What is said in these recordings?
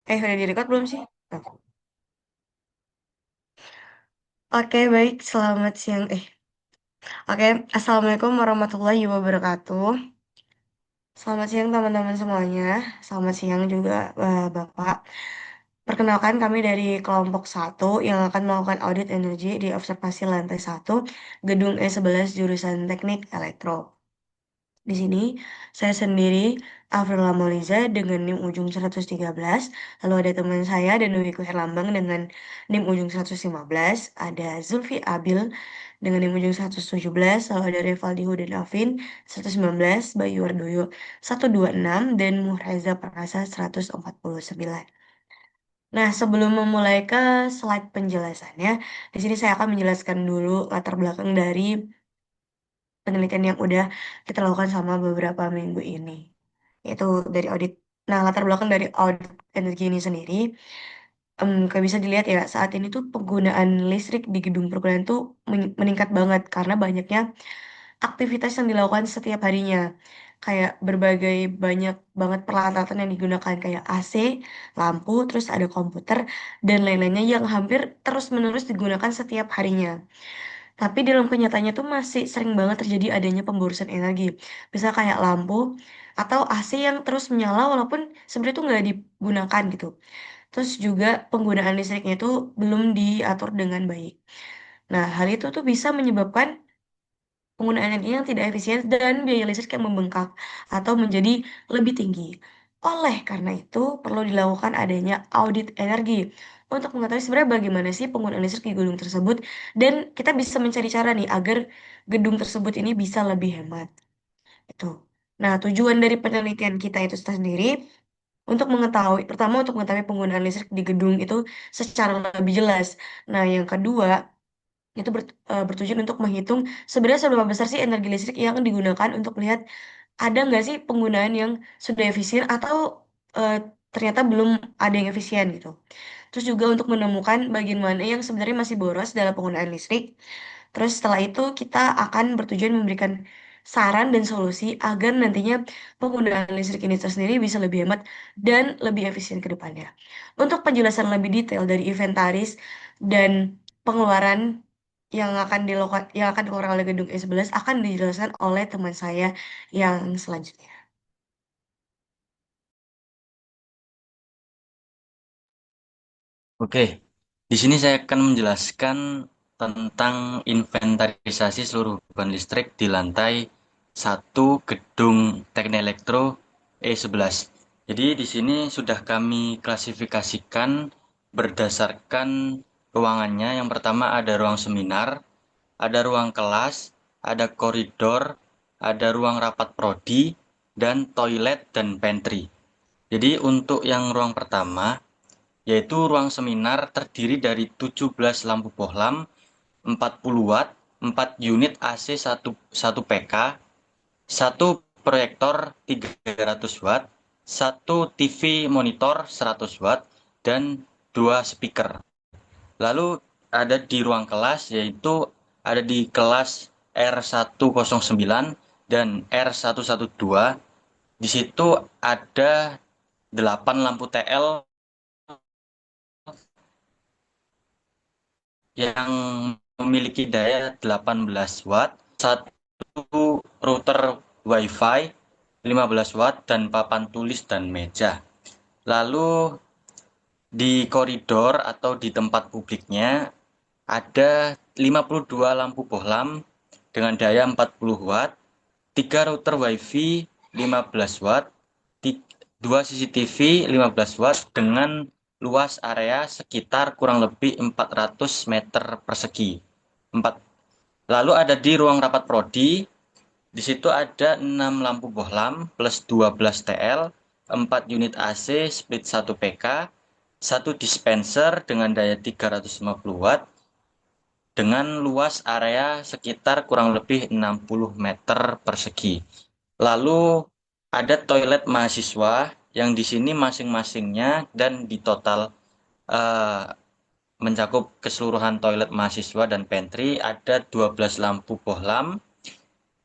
Udah direkod belum sih? Oh. Oke, baik. Selamat siang. Oke. Assalamualaikum warahmatullahi wabarakatuh. Selamat siang teman-teman semuanya. Selamat siang juga Bapak. Perkenalkan kami dari kelompok satu yang akan melakukan audit energi di observasi lantai satu Gedung E11 jurusan Teknik Elektro. Di sini saya sendiri Avril Mauliza dengan NIM ujung 113. Lalu ada teman saya dan Wiku Herlambang dengan NIM ujung 115. Ada Zulfi Abil dengan NIM ujung 117. Lalu ada Revaldi dan Alvin 119, Bayu Wardoyo 126, dan Muhreza Perkasa 149. Nah, sebelum memulai ke slide penjelasannya, di sini saya akan menjelaskan dulu latar belakang dari penelitian yang udah kita lakukan sama beberapa minggu ini. Yaitu dari audit. Nah, latar belakang dari audit energi ini sendiri, kayak bisa dilihat ya, saat ini tuh penggunaan listrik di gedung perkuliahan tuh meningkat banget karena banyaknya aktivitas yang dilakukan setiap harinya. Kayak berbagai banyak banget peralatan yang digunakan kayak AC, lampu, terus ada komputer, dan lain-lainnya yang hampir terus-menerus digunakan setiap harinya. Tapi dalam kenyataannya tuh masih sering banget terjadi adanya pemborosan energi. Bisa kayak lampu atau AC yang terus menyala walaupun sebenarnya tuh nggak digunakan gitu. Terus juga penggunaan listriknya itu belum diatur dengan baik. Nah, hal itu tuh bisa menyebabkan penggunaan energi yang tidak efisien dan biaya listrik yang membengkak atau menjadi lebih tinggi. Oleh karena itu, perlu dilakukan adanya audit energi untuk mengetahui sebenarnya bagaimana sih penggunaan listrik di gedung tersebut dan kita bisa mencari cara nih agar gedung tersebut ini bisa lebih hemat. Itu. Nah, tujuan dari penelitian kita itu sendiri untuk mengetahui, pertama untuk mengetahui penggunaan listrik di gedung itu secara lebih jelas. Nah, yang kedua, itu bertujuan untuk menghitung sebenarnya seberapa besar sih energi listrik yang digunakan untuk melihat ada nggak sih penggunaan yang sudah efisien atau eh, ternyata belum ada yang efisien gitu. Terus juga untuk menemukan bagian mana yang sebenarnya masih boros dalam penggunaan listrik. Terus setelah itu kita akan bertujuan memberikan saran dan solusi agar nantinya penggunaan listrik ini tersendiri bisa lebih hemat dan lebih efisien ke depannya. Untuk penjelasan lebih detail dari inventaris dan pengeluaran yang akan dikeluarkan oleh gedung E11 akan dijelaskan oleh teman saya yang selanjutnya. Oke, di sini saya akan menjelaskan tentang inventarisasi seluruh beban listrik di lantai satu gedung Teknik Elektro E11. Jadi di sini sudah kami klasifikasikan berdasarkan ruangannya. Yang pertama ada ruang seminar, ada ruang kelas, ada koridor, ada ruang rapat prodi, dan toilet dan pantry. Jadi untuk yang ruang pertama, yaitu ruang seminar terdiri dari 17 lampu bohlam, 40 watt, 4 unit AC 1 PK, satu proyektor 300 watt, satu TV monitor 100 watt, dan 2 speaker. Lalu ada di ruang kelas, yaitu ada di kelas R109 dan R112. Di situ ada 8 lampu TL yang memiliki daya 18 watt, satu router WiFi 15 watt, dan papan tulis dan meja. Lalu di koridor atau di tempat publiknya ada 52 lampu bohlam dengan daya 40 watt, 3 router WiFi 15 watt, 2 CCTV 15 watt dengan luas area sekitar kurang lebih 400 meter persegi. 4. Lalu ada di ruang rapat prodi, di situ ada 6 lampu bohlam plus 12 TL, 4 unit AC split 1 PK, 1 dispenser dengan daya 350 watt dengan luas area sekitar kurang lebih 60 meter persegi. Lalu ada toilet mahasiswa yang di sini masing-masingnya dan di total eh, mencakup keseluruhan toilet mahasiswa dan pantry ada 12 lampu bohlam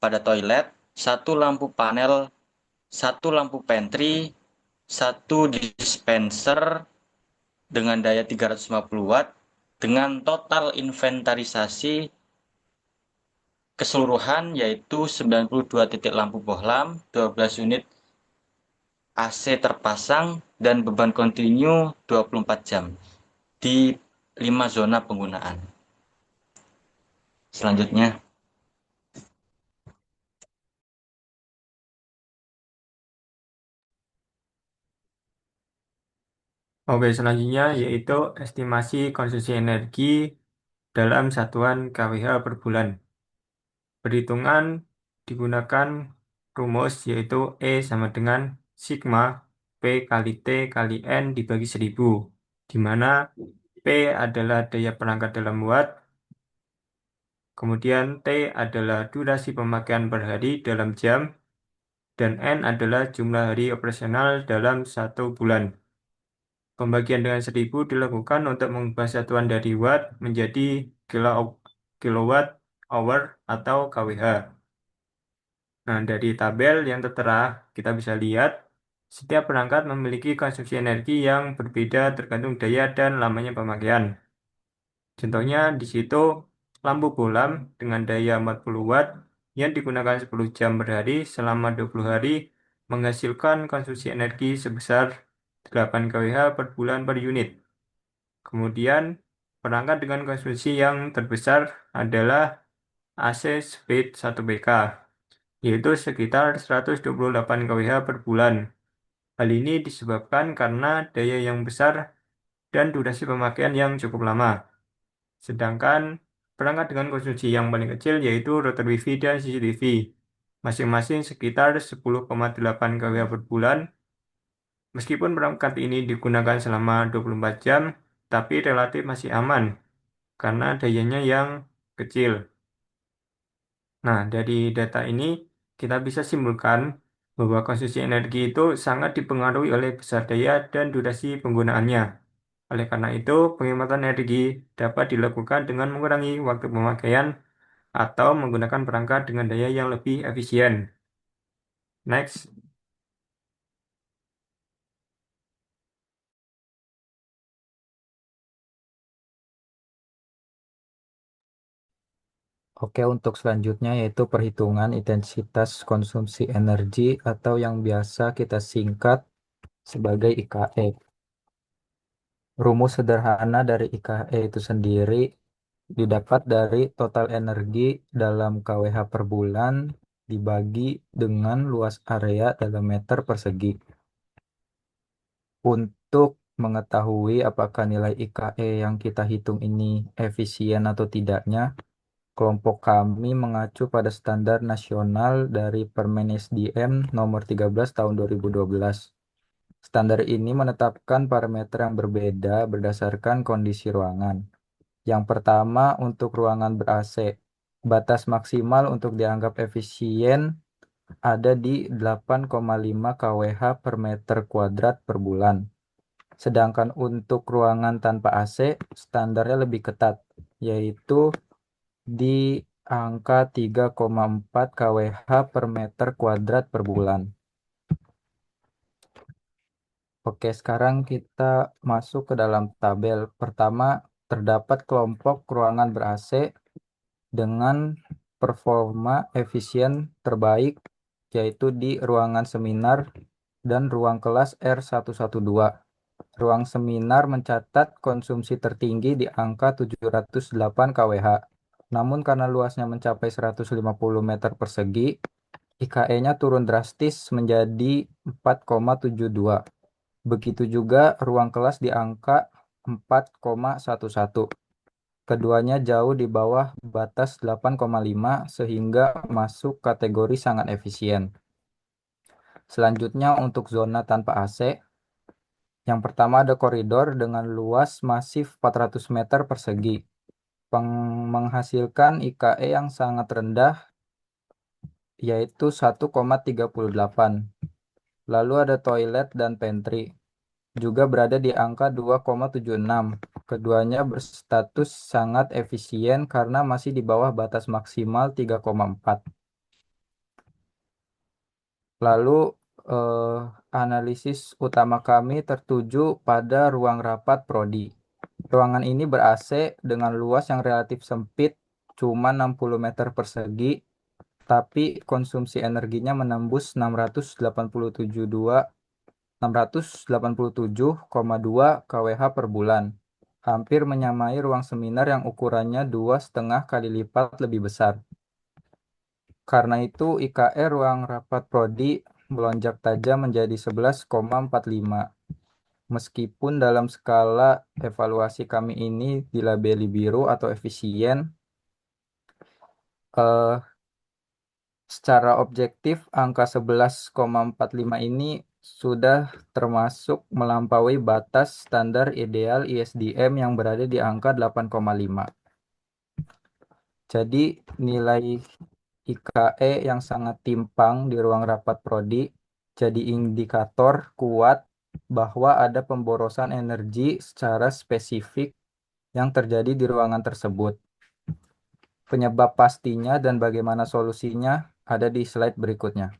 pada toilet, satu lampu panel, satu lampu pantry, satu dispenser dengan daya 350 watt dengan total inventarisasi keseluruhan yaitu 92 titik lampu bohlam, 12 unit AC terpasang, dan beban kontinu 24 jam di 5 zona penggunaan. Selanjutnya, Oke, selanjutnya yaitu estimasi konsumsi energi dalam satuan kWh per bulan. Perhitungan digunakan rumus yaitu E sama dengan sigma P kali T kali N dibagi 1000, di mana P adalah daya perangkat dalam watt, kemudian T adalah durasi pemakaian per hari dalam jam, dan N adalah jumlah hari operasional dalam satu bulan. Pembagian dengan 1000 dilakukan untuk mengubah satuan dari watt menjadi kilowatt hour atau kWh. Nah, dari tabel yang tertera, kita bisa lihat setiap perangkat memiliki konsumsi energi yang berbeda tergantung daya dan lamanya pemakaian. Contohnya di situ lampu bohlam dengan daya 40 watt yang digunakan 10 jam per hari selama 20 hari menghasilkan konsumsi energi sebesar 8 kWh per bulan per unit. Kemudian perangkat dengan konsumsi yang terbesar adalah AC Speed 1 BK, yaitu sekitar 128 kWh per bulan. Hal ini disebabkan karena daya yang besar dan durasi pemakaian yang cukup lama. Sedangkan perangkat dengan konsumsi yang paling kecil yaitu router WiFi dan CCTV, masing-masing sekitar 10,8 kWh per bulan. Meskipun perangkat ini digunakan selama 24 jam, tapi relatif masih aman karena dayanya yang kecil. Nah, dari data ini kita bisa simpulkan bahwa konsumsi energi itu sangat dipengaruhi oleh besar daya dan durasi penggunaannya. Oleh karena itu, penghematan energi dapat dilakukan dengan mengurangi waktu pemakaian atau menggunakan perangkat dengan daya yang lebih efisien. Next. Oke, untuk selanjutnya yaitu perhitungan intensitas konsumsi energi atau yang biasa kita singkat sebagai IKE. Rumus sederhana dari IKE itu sendiri didapat dari total energi dalam kWh per bulan dibagi dengan luas area dalam meter persegi. Untuk mengetahui apakah nilai IKE yang kita hitung ini efisien atau tidaknya, kelompok kami mengacu pada standar nasional dari Permen SDM nomor 13 tahun 2012. Standar ini menetapkan parameter yang berbeda berdasarkan kondisi ruangan. Yang pertama, untuk ruangan ber-AC, batas maksimal untuk dianggap efisien ada di 8,5 kWh per meter kuadrat per bulan. Sedangkan untuk ruangan tanpa AC, standarnya lebih ketat, yaitu di angka 3,4 kWh per meter kuadrat per bulan. Oke, sekarang kita masuk ke dalam tabel. Pertama, terdapat kelompok ruangan ber-AC dengan performa efisien terbaik, yaitu di ruangan seminar dan ruang kelas R112. Ruang seminar mencatat konsumsi tertinggi di angka 708 kWh. Namun karena luasnya mencapai 150 meter persegi, IKE-nya turun drastis menjadi 4,72. Begitu juga ruang kelas di angka 4,11. Keduanya jauh di bawah batas 8,5 sehingga masuk kategori sangat efisien. Selanjutnya untuk zona tanpa AC, yang pertama ada koridor dengan luas masif 400 meter persegi, menghasilkan IKE yang sangat rendah yaitu 1,38. Lalu ada toilet dan pantry, juga berada di angka 2,76. Keduanya berstatus sangat efisien karena masih di bawah batas maksimal 3,4. Lalu eh, analisis utama kami tertuju pada ruang rapat prodi. Ruangan ini ber-AC dengan luas yang relatif sempit, cuma 60 meter persegi, tapi konsumsi energinya menembus 687,2 kWh per bulan, hampir menyamai ruang seminar yang ukurannya 2,5 kali lipat lebih besar. Karena itu, IKE ruang rapat prodi melonjak tajam menjadi 11,45. Meskipun dalam skala evaluasi kami ini dilabeli biru atau efisien, eh, secara objektif angka 11,45 ini sudah termasuk melampaui batas standar ideal ISDM yang berada di angka 8,5. Jadi nilai IKE yang sangat timpang di ruang rapat prodi jadi indikator kuat bahwa ada pemborosan energi secara spesifik yang terjadi di ruangan tersebut. Penyebab pastinya dan bagaimana solusinya ada di slide berikutnya.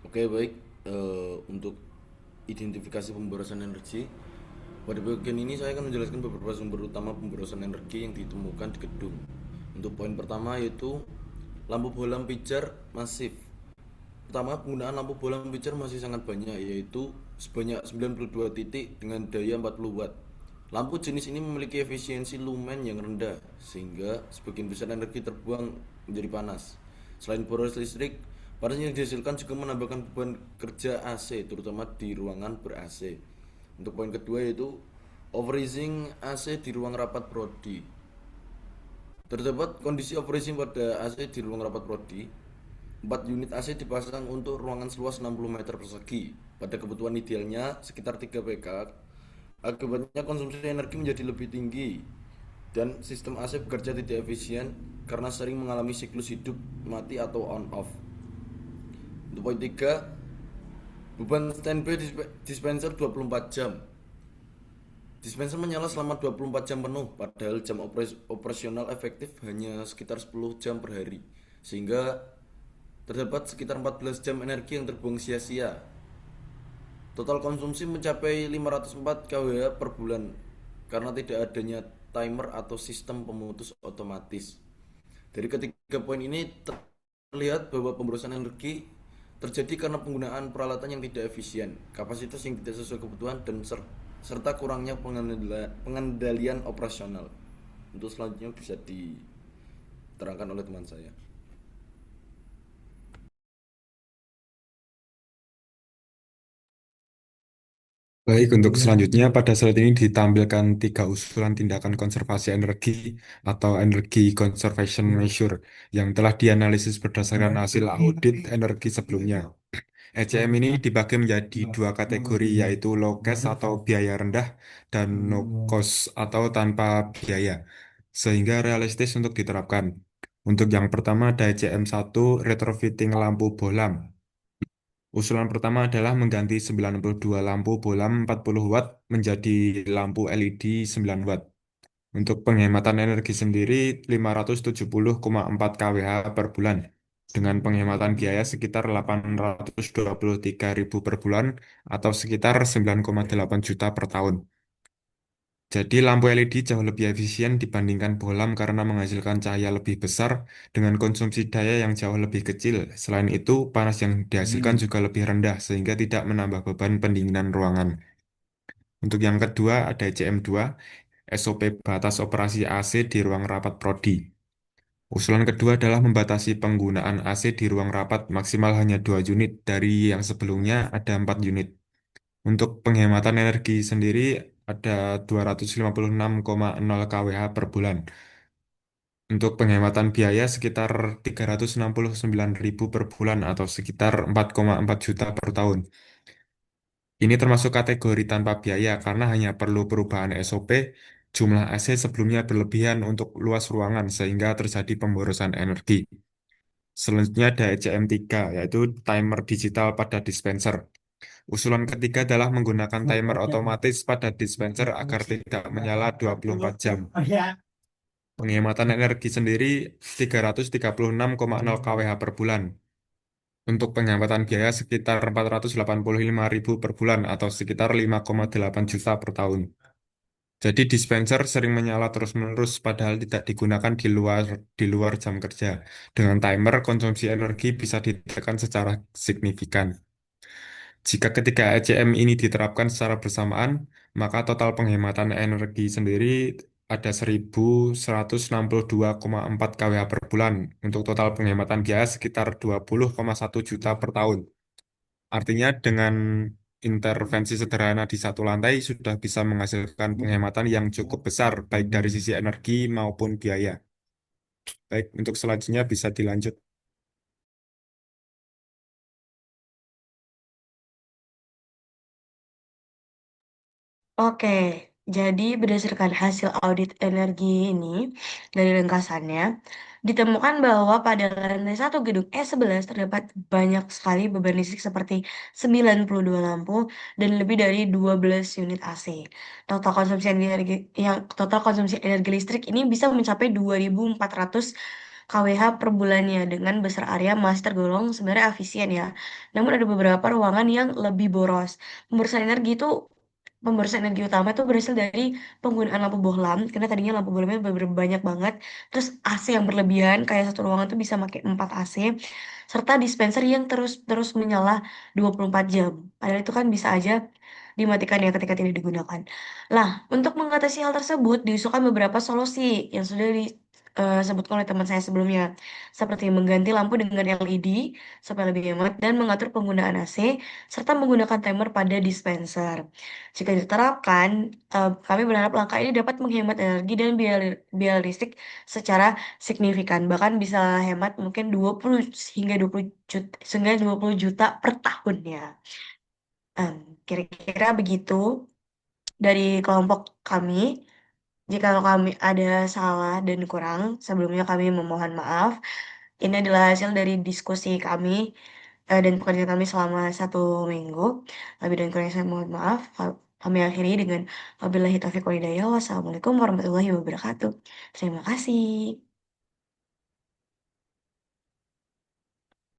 Oke, baik. Untuk identifikasi pemborosan energi, pada bagian ini saya akan menjelaskan beberapa sumber utama pemborosan energi yang ditemukan di gedung. Untuk poin pertama yaitu lampu bohlam pijar masif. Pertama, penggunaan lampu bohlam pijar masih sangat banyak, yaitu sebanyak 92 titik dengan daya 40 watt. Lampu jenis ini memiliki efisiensi lumen yang rendah, sehingga sebagian besar energi terbuang menjadi panas. Selain boros listrik, panas yang dihasilkan juga menambahkan beban kerja AC, terutama di ruangan ber-AC. Untuk poin kedua yaitu overheating AC di ruang rapat prodi. Terdapat kondisi overheating pada AC di ruang rapat prodi. 4 unit AC dipasang untuk ruangan seluas 60 meter persegi. Pada kebutuhan idealnya sekitar 3 PK. Akibatnya konsumsi energi menjadi lebih tinggi dan sistem AC bekerja tidak efisien karena sering mengalami siklus hidup mati atau on off. Untuk poin 3, beban standby dispenser 24 jam. Dispenser menyala selama 24 jam penuh, padahal jam operasional efektif hanya sekitar 10 jam per hari, sehingga terdapat sekitar 14 jam energi yang terbuang sia-sia. Total konsumsi mencapai 504 kWh per bulan karena tidak adanya timer atau sistem pemutus otomatis. Dari ketiga poin ini terlihat bahwa pemborosan energi terjadi karena penggunaan peralatan yang tidak efisien, kapasitas yang tidak sesuai kebutuhan, dan serta kurangnya pengendalian operasional. Untuk selanjutnya bisa diterangkan oleh teman saya. Baik, untuk selanjutnya pada slide ini ditampilkan 3 usulan tindakan konservasi energi atau energy conservation measure yang telah dianalisis berdasarkan hasil audit energi sebelumnya. ECM ini dibagi menjadi 2 kategori, yaitu low cost atau biaya rendah dan no cost atau tanpa biaya, sehingga realistis untuk diterapkan. Untuk yang pertama ada ECM 1, retrofitting lampu bohlam. Usulan pertama adalah mengganti 92 lampu bohlam 40 watt menjadi lampu LED 9 watt. Untuk penghematan energi sendiri 570,4 kWh per bulan dengan penghematan biaya sekitar 823.000 per bulan atau sekitar 9,8 juta per tahun. Jadi lampu LED jauh lebih efisien dibandingkan bohlam karena menghasilkan cahaya lebih besar dengan konsumsi daya yang jauh lebih kecil. Selain itu, panas yang dihasilkan juga lebih rendah sehingga tidak menambah beban pendinginan ruangan. Untuk yang kedua ada ECM 2, SOP batas operasi AC di ruang rapat prodi. Usulan kedua adalah membatasi penggunaan AC di ruang rapat maksimal hanya 2 unit dari yang sebelumnya ada 4 unit. Untuk penghematan energi sendiri ada 256,0 kWh per bulan. Untuk penghematan biaya sekitar 369.000 per bulan atau sekitar 4,4 juta per tahun. Ini termasuk kategori tanpa biaya karena hanya perlu perubahan SOP, jumlah AC sebelumnya berlebihan untuk luas ruangan sehingga terjadi pemborosan energi. Selanjutnya ada ECM 3, yaitu timer digital pada dispenser. Usulan ketiga adalah menggunakan timer otomatis pada dispenser agar tidak menyala 24 jam. Penghematan energi sendiri 336,0 kWh per bulan. Untuk penghematan biaya sekitar 485.000 per bulan atau sekitar 5,8 juta per tahun. Jadi dispenser sering menyala terus-menerus padahal tidak digunakan di luar jam kerja. Dengan timer, konsumsi energi bisa ditekan secara signifikan. Jika ketiga ECM ini diterapkan secara bersamaan, maka total penghematan energi sendiri ada 1.162,4 kWh per bulan untuk total penghematan biaya sekitar 20,1 juta per tahun. Artinya dengan intervensi sederhana di satu lantai sudah bisa menghasilkan penghematan yang cukup besar baik dari sisi energi maupun biaya. Baik, untuk selanjutnya bisa dilanjut. Oke, jadi berdasarkan hasil audit energi ini, dari ringkasannya, ditemukan bahwa pada lantai satu gedung E11 terdapat banyak sekali beban listrik seperti 92 lampu dan lebih dari 12 unit AC. Total konsumsi energi listrik ini bisa mencapai 2.400 kWh per bulannya dengan besar area masih tergolong sebenarnya efisien ya. Namun ada beberapa ruangan yang lebih boros. Pemborosan energi itu Pemborosan energi utama itu berasal dari penggunaan lampu bohlam, karena tadinya lampu bohlamnya bener-bener banyak banget. Terus AC yang berlebihan, kayak satu ruangan tuh bisa pakai 4 AC. Serta dispenser yang terus-terus menyala 24 jam. Padahal itu kan bisa aja dimatikan ya ketika tidak digunakan. Lah, untuk mengatasi hal tersebut, diusulkan beberapa solusi yang sudah disebutkan oleh teman saya sebelumnya. Seperti mengganti lampu dengan LED supaya lebih hemat dan mengatur penggunaan AC, serta menggunakan timer pada dispenser. Jika diterapkan, kami berharap langkah ini dapat menghemat energi dan biaya listrik secara signifikan. Bahkan bisa hemat mungkin 20 hingga 20 juta, sehingga 20 juta per tahunnya. Kira-kira begitu dari kelompok kami. Jika kami ada salah dan kurang, sebelumnya kami memohon maaf. Ini adalah hasil dari diskusi kami dan pekerjaan kami selama 1 minggu. Lebih dan kurangnya saya mohon maaf. Kami akhiri dengan wabillahi taufiq wal hidayah. Wassalamualaikum warahmatullahi wabarakatuh. Terima kasih.